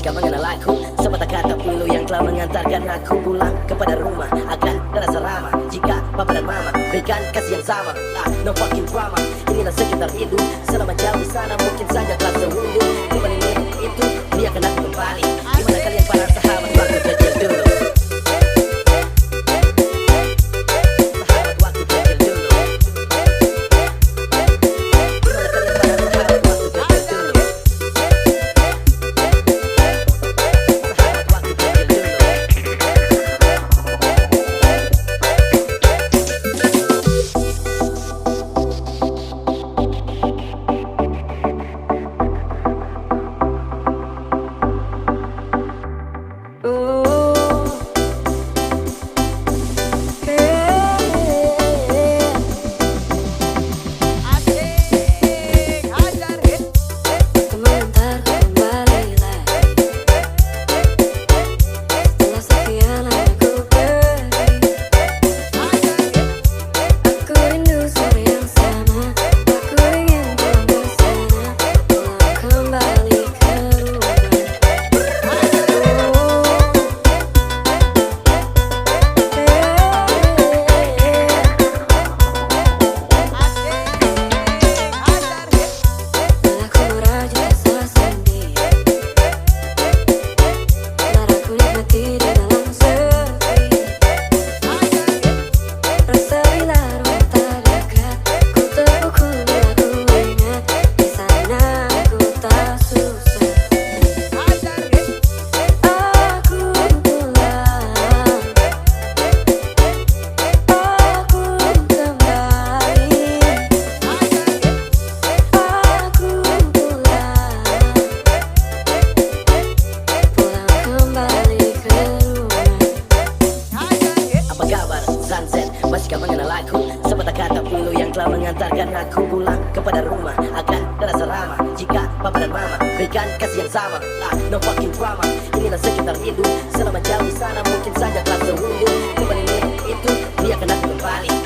masih kau mengenal aku? Sepatah kata pilu yang telah mengantarkan aku pulang kepada rumah. Akan terasa ramah jika papa dan mama berikan kasih yang sama. No fucking drama, inilah sekitar hidup. Selama jauh di sana mungkin saja telah terwujud. Kembali minum itu, biarkan aku kembali. Gimana kalian para sahabat waktu kecil dulu? Sahabat waktu kecil dulu. Gimana kalian para sahabat waktu kecil dulu? Sahabat waktu kecil dulu. Masih kau mengenal aku? Sepatah kata pilu yang telah mengantarkan aku pulang kepada rumah. Akan terasa ramah jika papa dan mama berikan kasih yang sama. No fucking drama, inilah sekitar hidup. Selama jauh di sana mungkin saja telah terwujud. Kembali minum itu, biarkan aku kembali.